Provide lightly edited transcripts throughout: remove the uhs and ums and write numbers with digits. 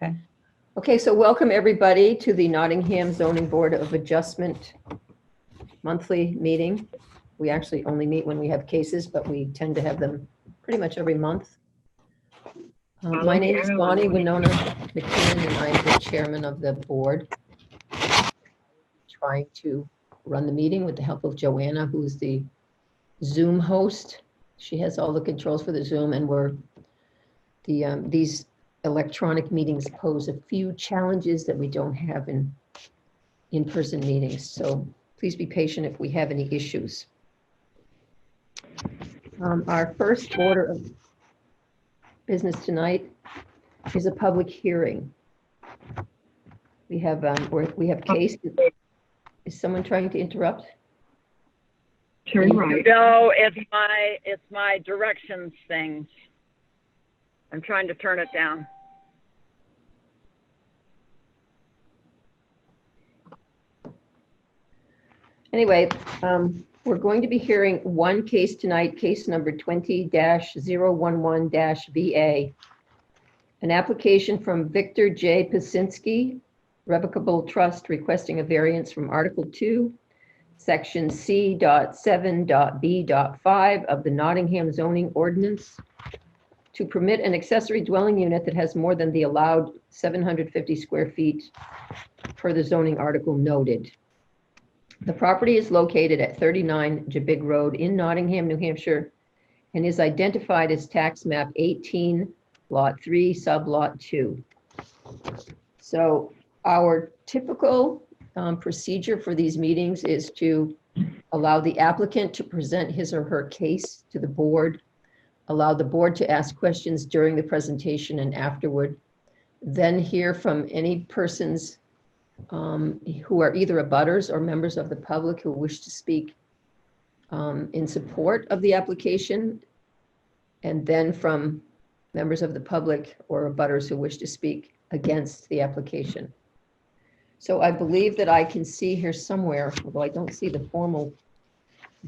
Okay. Okay, so welcome everybody to the Nottingham Zoning Board of Adjustment monthly meeting. We actually only meet when we have cases, but we tend to have them pretty much every month. My name is Bonnie Winona McKinnon, and I'm the chairman of the board. Trying to run the meeting with the help of Joanna, who's the Zoom host. She has all the controls for the Zoom, and these electronic meetings pose a few challenges that we don't have in in-person meetings. So please be patient if we have any issues. Our first order of business tonight is a public hearing. We have case. Is someone trying to interrupt? Turn right. No, it's my directions thing. I'm trying to turn it down. Anyway, we're going to be hearing one case tonight, case number 20-011-VA. An application from Victor J. Pasinski, Revocable Trust, requesting a variance from Article 2, Section C.7.B.5 of the Nottingham zoning ordinance to permit an accessory dwelling unit that has more than the allowed 750 square feet per the zoning article noted. The property is located at 39 Jabig Road in Nottingham, New Hampshire, and is identified as tax map 18, lot 3, sublot 2. So our typical procedure for these meetings is to allow the applicant to present his or her case to the board, allow the board to ask questions during the presentation and afterward, then hear from any persons who are either abutters or members of the public who wish to speak in support of the application, and then from members of the public or abutters who wish to speak against the application. So I believe that I can see here somewhere, although I don't see the formal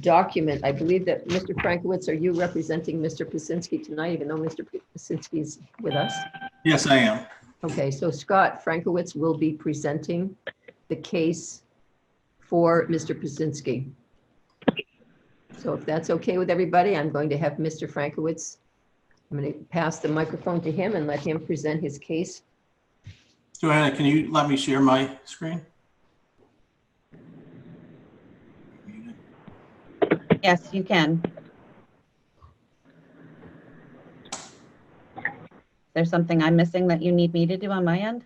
document. I believe that Mr. Frankowitz, are you representing Mr. Pasinski tonight, even though Mr. Pasinski is with us? Yes, I am. Okay, so Scott Frankowitz will be presenting the case for Mr. Pasinski. So if that's okay with everybody, I'm going to have Mr. Frankowitz, I'm going to pass the microphone to him and let him present his case. Joanna, can you let me share my screen? Yes, you can. There's something I'm missing that you need me to do on my end?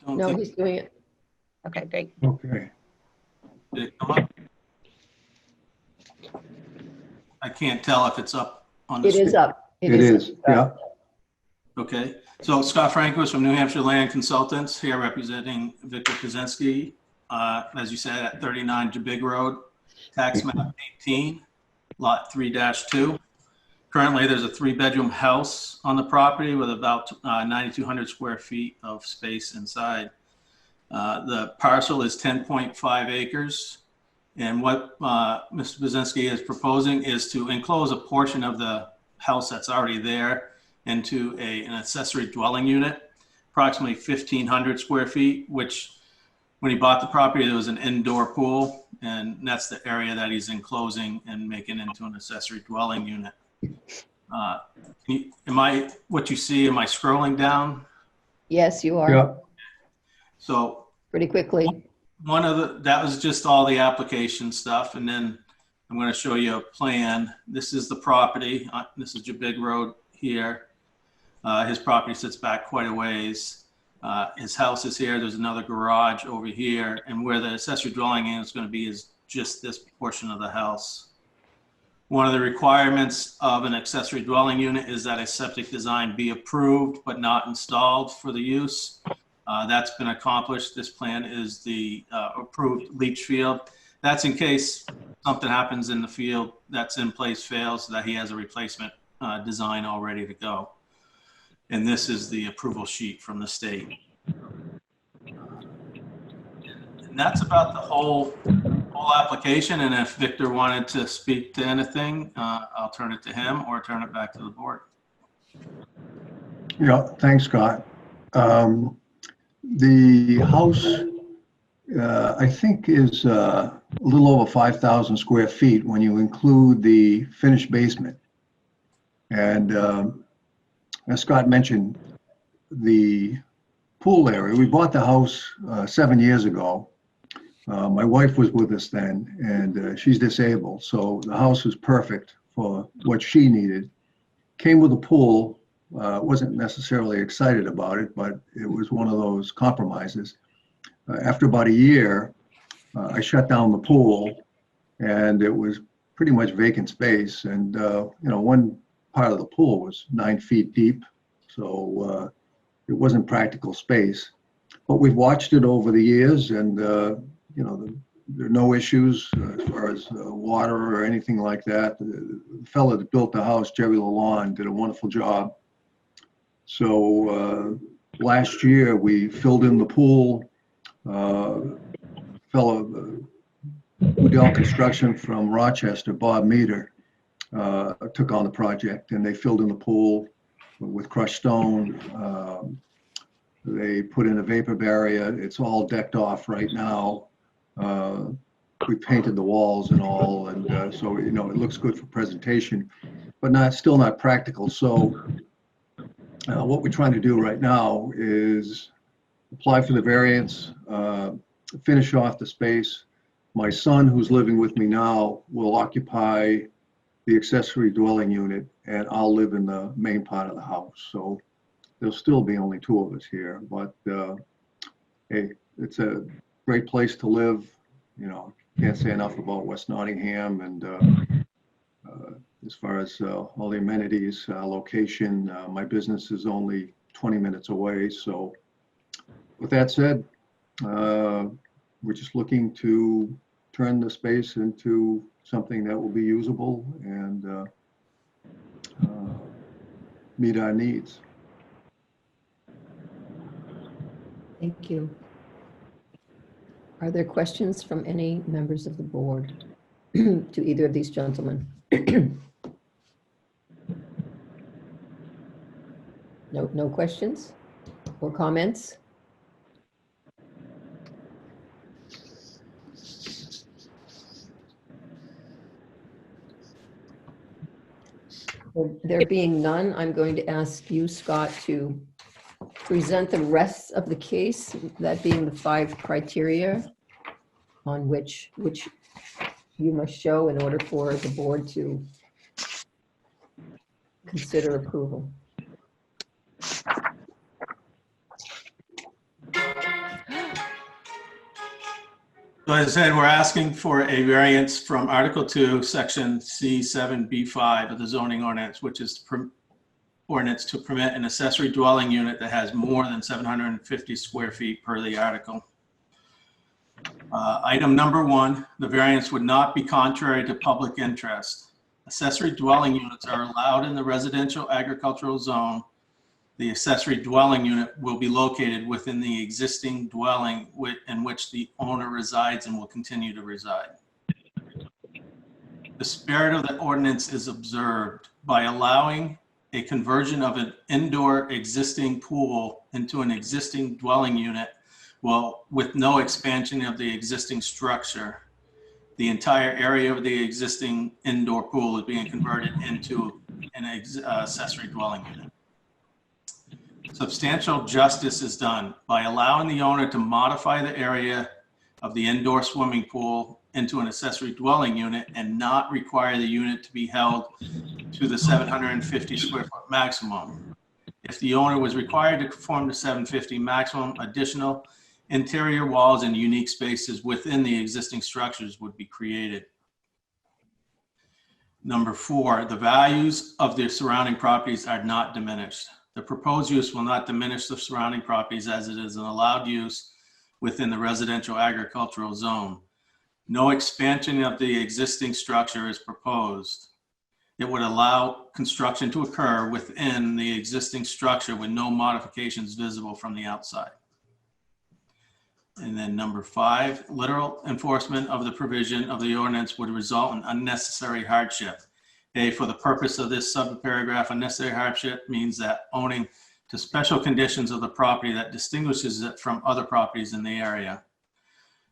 Don't No, think- he's doing it. Okay, great. Okay. Did it come up? I can't tell if it's up on the It screen. is up. It is, yeah. Okay, so Scott Frankowitz from New Hampshire Land Consultants, here representing Victor Pasinski, as you said, at 39 Jabig Road, tax map 18, lot 3-2. Currently, there's a 3-bedroom house on the property with about 9,200 square feet of space inside. The parcel is 10.5 acres. And what Mr. Pasinski is proposing is to enclose a portion of the house that's already there into an accessory dwelling unit, approximately 1,500 square feet, which when he bought the property, there was an indoor pool, and that's the area that he's enclosing and making into an accessory dwelling unit. What you see, am I scrolling down? Yes, you are. Yeah. So Pretty quickly. that was just all the application stuff. And then I'm going to show you a plan. This is the property. This is Jabig Road here. His property sits back quite a ways. His house is here. There's another garage over here. And where the accessory dwelling unit is going to be is just this portion of the house. One of the requirements of an accessory dwelling unit is that a septic design be approved but not installed for the use. That's been accomplished. This plan is the approved leach field. That's in case something happens in the field that's in place fails, that he has a replacement design all ready to go. And this is the approval sheet from the state. And that's about the whole application. And if Victor wanted to speak to anything, I'll turn it to him or turn it back to the board. Yeah, thanks, Scott. The house, I think, is a little over 5,000 square feet when you include the finished basement. And as Scott mentioned, the pool area, we bought the house 7 years ago. My wife was with us then, and she's disabled, so the house was perfect for what she needed. Came with a pool. Wasn't necessarily excited about it, but it was one of those compromises. After about a year, I shut down the pool, and it was pretty much vacant space. And one part of the pool was 9 feet deep, so it wasn't practical space. But we've watched it over the years, and there are no issues as far as water or anything like that. The fellow that built the house, Jerry Lalonde, did a wonderful job. So last year we filled in the pool. Fellow Udell Construction from Rochester, Bob Meter, took on the project, and they filled in the pool with crushed stone. They put in a vapor barrier. It's all decked off right now. We painted the walls and all, and so it looks good for presentation, but still not practical. So what we're trying to do right now is apply for the variance, finish off the space. My son, who's living with me now, will occupy the accessory dwelling unit, and I'll live in the main part of the house. So there'll still be only 2 of us here, but hey, it's a great place to live. Can't say enough about West Nottingham, and as far as all the amenities, location, my business is only 20 minutes away. So with that said, we're just looking to turn the space into something that will be usable and meet our needs. Thank you. Are there questions from any members of the board to either of these gentlemen? No questions or comments? Well, there being none, I'm going to ask you, Scott, to present the rest of the case, that being the 5 criteria on which you must show in order for the board to consider approval. So as I said, we're asking for a variance from Article 2, Section C7B5 of the zoning ordinance, which is ordinance to permit an accessory dwelling unit that has more than 750 square feet per the article. Item number 1, the variance would not be contrary to public interest. Accessory dwelling units are allowed in the residential agricultural zone. The accessory dwelling unit will be located within the existing dwelling in which the owner resides and will continue to reside. The spirit of the ordinance is observed by allowing a conversion of an indoor existing pool into an existing dwelling unit, with no expansion of the existing structure. The entire area of the existing indoor pool is being converted into an accessory dwelling unit. Substantial justice is done by allowing the owner to modify the area of the indoor swimming pool into an accessory dwelling unit and not require the unit to be held to the 750 square foot maximum. If the owner was required to conform to 750 maximum, additional interior walls and unique spaces within the existing structures would be created. Number 4, the values of the surrounding properties are not diminished. The proposed use will not diminish the surrounding properties as it is an allowed use within the residential agricultural zone. No expansion of the existing structure is proposed. It would allow construction to occur within the existing structure with no modifications visible from the outside. And then number 5, literal enforcement of the provision of the ordinance would result in unnecessary hardship. A, for the purpose of this subparagraph, unnecessary hardship means that owning to special conditions of the property that distinguishes it from other properties in the area.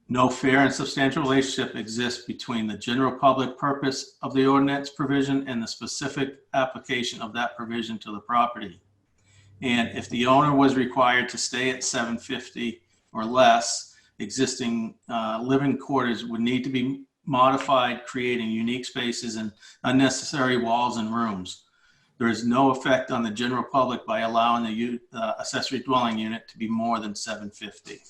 No fair and substantial relationship exists between the general public purpose of the ordinance provision and the specific application of that provision to the property. And if the owner was required to stay at 750 or less, existing living quarters would need to be modified, creating unique spaces and unnecessary walls and rooms. There is no effect on the general public by allowing the accessory dwelling unit to be more than 750.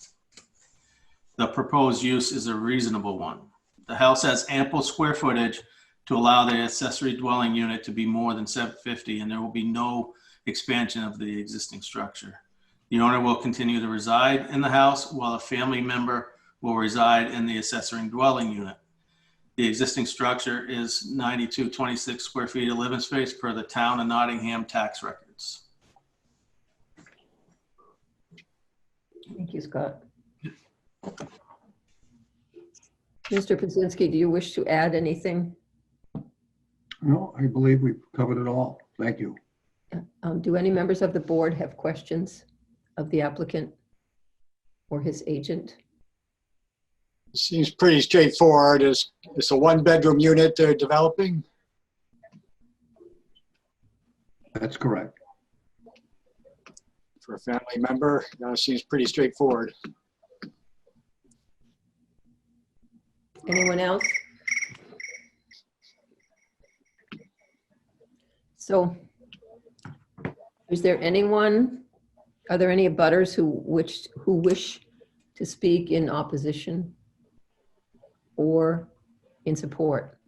The proposed use is a reasonable one. The house has ample square footage to allow the accessory dwelling unit to be more than 750, and there will be no expansion of the existing structure. The owner will continue to reside in the house while a family member will reside in the accessory dwelling unit. The existing structure is 9226 square feet of living space per the town of Nottingham tax records. Thank you, Scott. Mr. Pazinski, do you wish to add anything? No, I believe we've covered it all. Thank you. Do any members of the board have questions of the applicant or his agent? Seems pretty straightforward. It's a one-bedroom unit they're developing. That's correct. For a family member. Seems pretty straightforward. Anyone else? So, is there anyone, are there any abutters who wish to speak in opposition or in support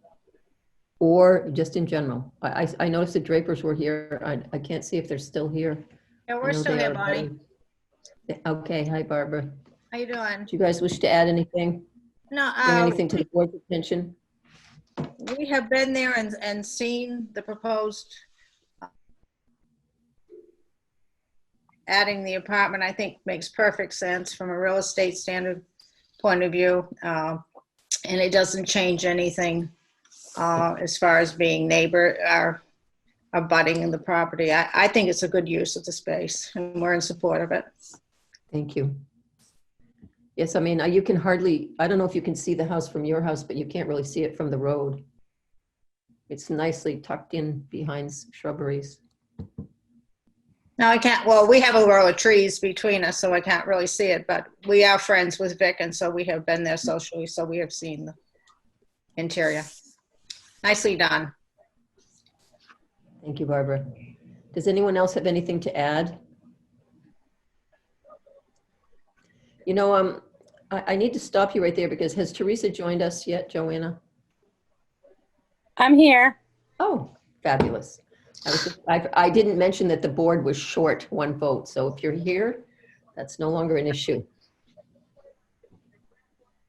or just in general? I noticed the Drapers were here. I can't see if they're still here. Yeah, I we're know still they here, are Bonnie. Okay, hi Barbara. How you doing? Do you guys wish to add anything? No, Bring anything to the board's attention? we have been there and seen the proposed adding the apartment. I think makes perfect sense from a real estate standard point of view. And it doesn't change anything as far as being neighbor or abutting in the property. I think it's a good use of the space and we're in support of it. Thank you. Yes, I mean, you can hardly, I don't know if you can see the house from your house, but you can't really see it from the road. It's nicely tucked in behind shrubberies. No, I can't. Well, we have a row of trees between us, so I can't really see it, but we are friends with Vic, and so we have been there socially, so we have seen the interior. Nicely done. Thank you, Barbara. Does anyone else have anything to add? You know, I need to stop you right there because has Teresa joined us yet, Joanna? I'm here. Oh, fabulous. I didn't mention that the board was short one vote, so if you're here, that's no longer an issue.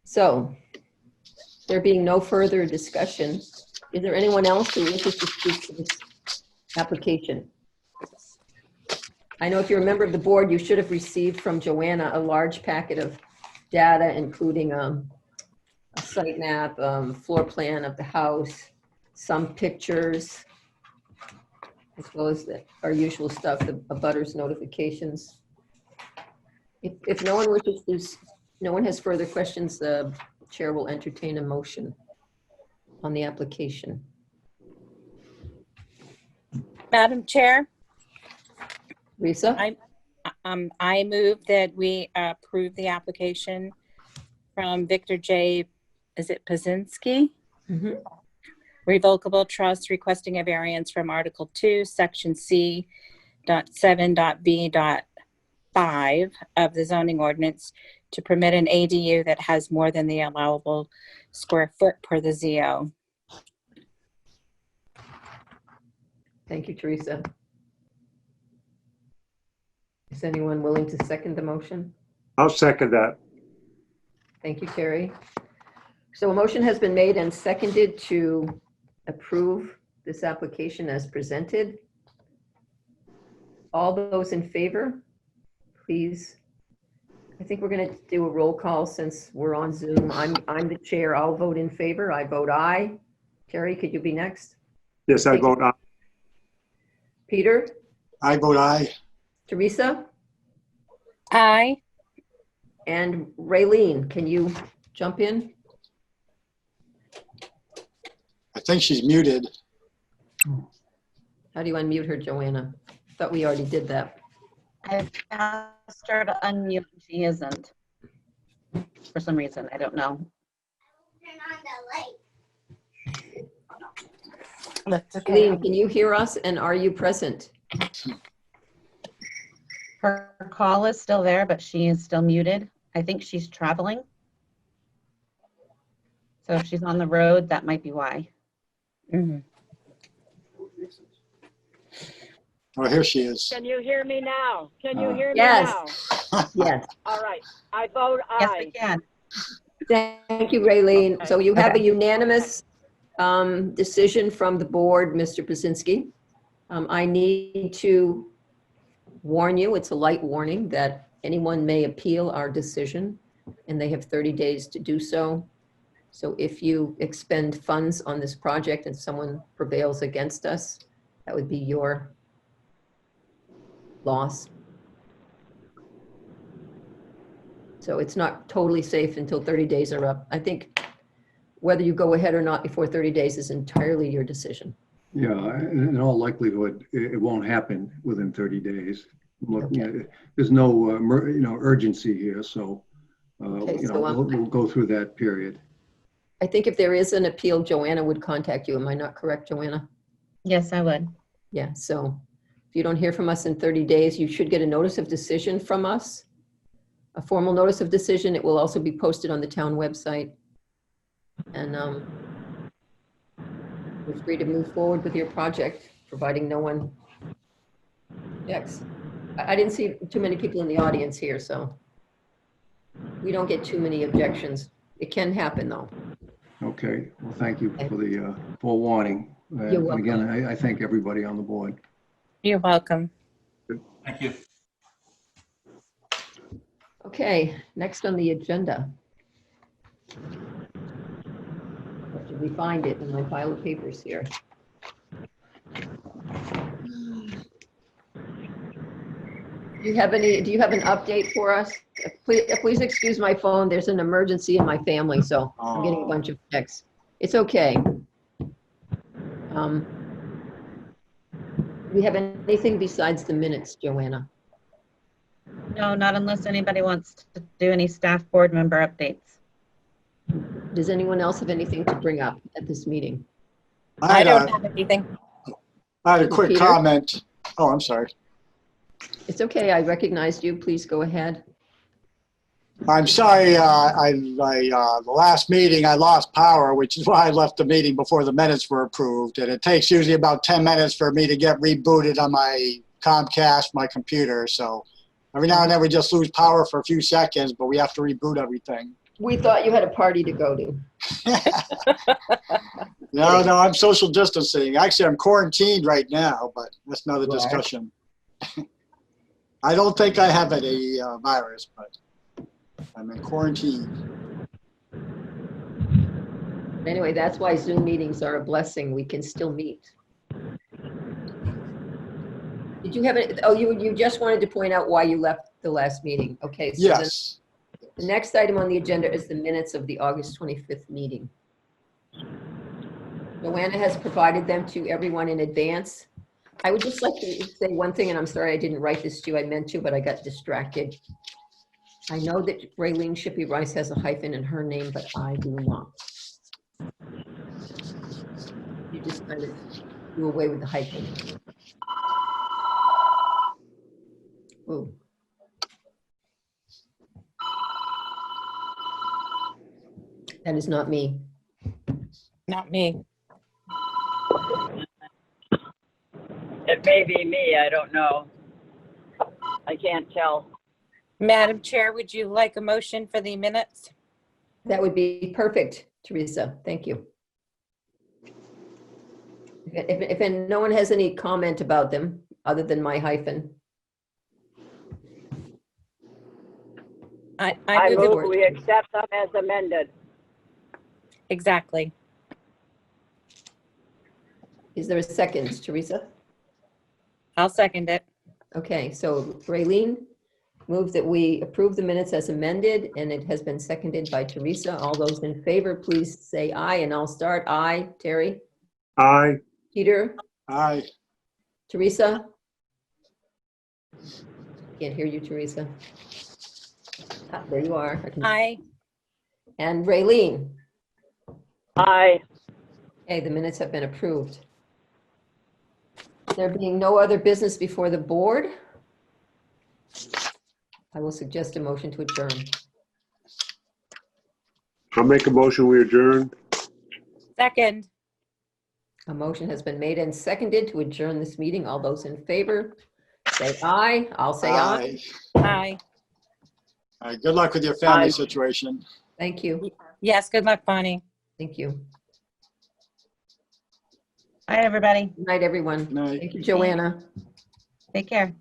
So, there being no further discussion, is there anyone else who wishes to speak to this application? I know if you're a member of the board, you should have received from Joanna a large packet of data, including a site map, floor plan of the house, some pictures, as well as our usual stuff, the abutters notifications. If no one wishes, no one has further questions, the chair will entertain a motion on the application. Madam Chair, Lisa? I move that we approve the application from Victor J. Is it Pazinski? Mhm. Revocable trust requesting a variance from Article 2, Section C.7.B.5 of the zoning ordinance to permit an ADU that has more than the allowable square foot per the ZO. Thank you, Teresa. Is anyone willing to second the motion? I'll second that. Thank you, Carrie. So a motion has been made and seconded to approve this application as presented. All those in favor, please. I think we're going to do a roll call since we're on Zoom. I'm the chair. I'll vote in favor. I vote aye. Carrie, could you be next? Yes, I vote aye. Peter? I vote aye. Teresa Aye. and Raylene, can you jump in? I think she's muted. How do you unmute her, Joanna? Thought we already did that. I've asked her to unmute, and she isn't. For some reason, I don't know. That's okay. Raylene, can you hear us and are you present? Her call is still there, but she is still muted. I think she's traveling. So if she's on the road, that might be why. Mhm. Oh, here she is. Can you hear me now? Can you hear me Yes. now? Yes. All right, I vote Yes, we aye. can. Thank you, Raylene. So you have a Okay. unanimous decision from the board, Mr. Pazinski. I need to warn you, it's a light warning, that anyone may appeal our decision, and they have 30 days to do so. So if you expend funds on this project and someone prevails against us, that would be your loss. So it's not totally safe until 30 days are up. I think whether you go ahead or not before 30 days is entirely your decision. Yeah, in all likelihood, it won't happen within 30 days. Look, you know, there's no, urgency here, so, Okay, so, we'll go through that period. I think if there is an appeal, Joanna would contact you. Am I not correct, Joanna? Yes, I would. Yeah, so if you don't hear from us in 30 days, you should get a notice of decision from us. A formal notice of decision. It will also be posted on the town website. And you're free to move forward with your project, providing no one objects. I didn't see too many people in the audience here, so we don't get too many objections. It can happen, though. Okay, well, thank you for the forewarning. You're welcome. Again, I thank everybody on the board. You're welcome. Thank you. Okay, next on the agenda. Where did we find it in my pile of papers here? Do you have an update for us? Please excuse my phone. There's an emergency in my family, so I'm getting a bunch of texts. It's okay. Do we have anything besides the minutes, Joanna? No, not unless anybody wants to do any staff board member updates. Does anyone else have anything to bring up at this meeting? I don't have anything. I had a quick Peter? comment. Oh, I'm sorry. It's okay. I recognized you. Please go ahead. I'm sorry, the last meeting, I lost power, which is why I left the meeting before the minutes were approved. And it takes usually about 10 minutes for me to get rebooted on my Comcast, my computer. So every now and then we just lose power for a few seconds, but we have to reboot everything. We thought you had a party to go to. No, I'm social distancing. Actually, I'm quarantined right now, but that's another You are? discussion. I don't think I have any virus, but I'm in quarantine. Anyway, that's why Zoom meetings are a blessing. We can still meet. Did you have it? Oh, you just wanted to point out why you left the last meeting. Okay. So then Yes. the next item on the agenda is the minutes of the August 25th meeting. Joanna has provided them to everyone in advance. I would just like to say one thing, and I'm sorry I didn't write this to you. I meant to, but I got distracted. I know that Raylene Shippey Rice has a hyphen in her name, but I do not. You just kind of do away with the hyphen. Ooh. That is not me. Not me. It may be me, I don't know. I can't tell. Madam Chair, would you like a motion for the minutes? That would be perfect, Teresa. Thank you. If no one has any comment about them, other than my hyphen, I I move move it. we accept them as amended. Exactly. is there a second, Teresa? I'll second it. Okay, so Raylene moved that we approve the minutes as amended, and it has been seconded by Teresa. All those in favor, please say aye, and I'll start. Aye. Terry? Aye. Peter? Aye. Teresa? Can't hear you, Teresa. Ah, there you are. I can- Aye. And Raylene? Aye. Okay, the minutes have been approved. There being no other business before the board, I will suggest a motion to adjourn. I'll make a motion, we adjourn. Second. A motion has been made and seconded to adjourn this meeting. All those in favor, say aye. I'll say aye. Aye. All right, good luck with your family Aye. situation. Thank you. Yes, good luck, Bonnie. Thank you. Bye, everybody. Good night, everyone. Good night. Thank you, Joanna. Take care.